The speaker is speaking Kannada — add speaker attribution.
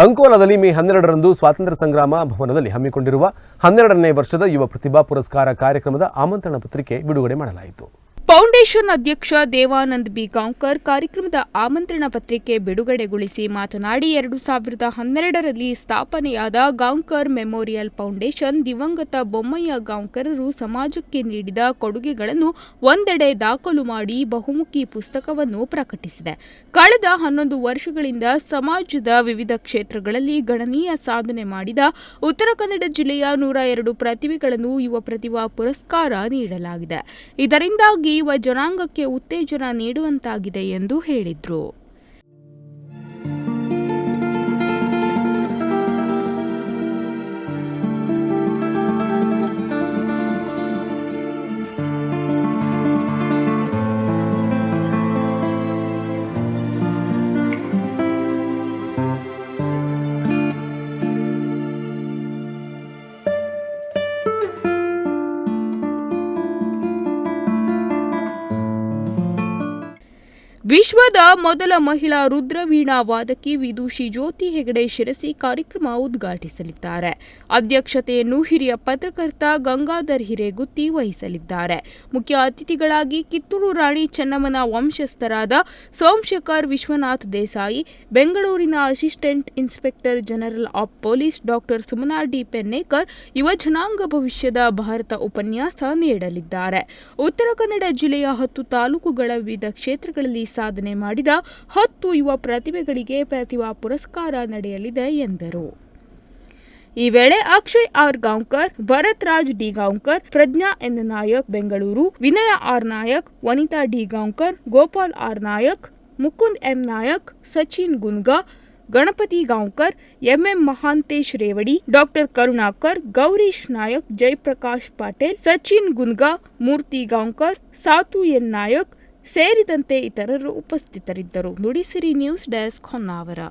Speaker 1: ಅಂಕೋಲಾದಲ್ಲಿ ಮೇ 12ರಂದು ಸ್ವಾತಂತ್ರ್ಯ ಸಂಗ್ರಾಮ ಭವನದಲ್ಲಿ ಹಮ್ಮಿಕೊಂಡಿರುವ 12ನೇ ವರ್ಷದ ಯುವ ಪ್ರತಿಭಾ ಪುರಸ್ಕಾರ ಕಾರ್ಯಕ್ರಮದ ಆಮಂತ್ರಣ ಪತ್ರಿಕೆ ಬಿಡುಗಡೆ ಮಾಡಲಾಯಿತು.
Speaker 2: ಫೌಂಡೇಶನ್ ಅಧ್ಯಕ್ಷ ದೇವಾನಂದ್ ಬಿ ಗಾಂವ್ಕರ್ ಕಾರ್ಯಕ್ರಮದ ಆಮಂತ್ರಣ ಪತ್ರಿಕೆ ಬಿಡುಗಡೆಗೊಳಿಸಿ ಮಾತನಾಡಿ 2012ರಲ್ಲಿ ಸ್ಥಾಪನೆಯಾದ ಗಾಂವ್ಕರ್ ಮೆಮೋರಿಯಲ್ ಫೌಂಡೇಶನ್ ದಿವಂಗತ ಬೊಮ್ಮಯ್ಯ ಗಾಂವ್ಕರರು ಸಮಾಜಕ್ಕೆ ನೀಡಿದ ಕೊಡುಗೆಗಳನ್ನು ಒಂದೆಡೆ ದಾಖಲು ಮಾಡಿ ಬಹುಮುಖಿ ಪುಸ್ತಕವನ್ನು ಪ್ರಕಟಿಸಿದೆ. ಕಳೆದ 11 ವರ್ಷಗಳಿಂದ ಸಮಾಜದ ವಿವಿಧ ಕ್ಷೇತ್ರಗಳಲ್ಲಿ ಗಣನೀಯ ಸಾಧನೆ ಮಾಡಿದ ಉತ್ತರ ಕನ್ನಡ ಜಿಲ್ಲೆಯ 102 ಪ್ರತಿಭೆಗಳನ್ನು ಯುವ ಪ್ರತಿಭಾ ಪುರಸ್ಕಾರ ನೀಡಲಾಗಿದೆ. ಇದರಿಂದಾಗಿ ಯುವ ಜನಾಂಗಕ್ಕೆ ಉತ್ತೇಜನ ನೀಡುವಂತಾಗಿದೆ ಎಂದು ಹೇಳಿದರು. ವಿಶ್ವದ ಮೊದಲ ಮಹಿಳಾ ರುದ್ರವೀಣಾ ವಾದಕಿ ವಿದುಷಿ ಜ್ಯೋತಿ ಹೆಗಡೆ ಶಿರಸಿ ಕಾರ್ಯಕ್ರಮ ಉದ್ಘಾಟಿಸಲಿದ್ದಾರೆ. ಅಧ್ಯಕ್ಷತೆಯನ್ನು ಹಿರಿಯ ಪತ್ರಕರ್ತ ಗಂಗಾಧರ್ ಹಿರೇಗುತ್ತಿ ವಹಿಸಲಿದ್ದಾರೆ. ಮುಖ್ಯ ಅತಿಥಿಗಳಾಗಿ ಕಿತ್ತೂರು ರಾಣಿ ಚೆನ್ನಮ್ಮನ ವಂಶಸ್ಥರಾದ ಸೋಮಶೇಖರ್ ವಿಶ್ವನಾಥ್ ದೇಸಾಯಿ, ಬೆಂಗಳೂರಿನ assistant inspector general of police doctor Sumana D Pennekar ಯುವ ಜನಾಂಗ ಭವಿಷ್ಯದ ಭಾರತ ಉಪನ್ಯಾಸ ನೀಡಲಿದ್ದಾರೆ. ಉತ್ತರ ಕನ್ನಡ ಜಿಲ್ಲೆಯ 10 ತಾಲೂಕುಗಳ ವಿವಿಧ ಕ್ಷೇತ್ರಗಳಲ್ಲಿ ಸಾಧನೆ ಮಾಡಿದ 10 ಯುವ ಪ್ರತಿಭೆಗಳಿಗೆ ಪ್ರತಿಭಾ ಪುರಸ್ಕಾರ ನಡೆಯಲಿದೆ ಎಂದರು. ಈ ವೇಳೆ Akshay R Gaonkar, Bharath Raj D Gaonkar, Prajna N Nayak Bengaluru, Vinaya R Nayak, Vanitha D Gaonkar, Gopal R Nayak, Mukund M Nayak, Sachin Gunga, Ganapathi Gaonkar, MM Mahantesh Revadi, doctor Karunakar, Gourish Nayak, Jayaprakash Patil, Sachin Gunga, Murthy Gaonkar, Sathu N Nayak ಸೇರಿದಂತೆ ಇತರರು ಉಪಸ್ಥಿತರಿದ್ದರು. Nudisiri news desk Honnavar.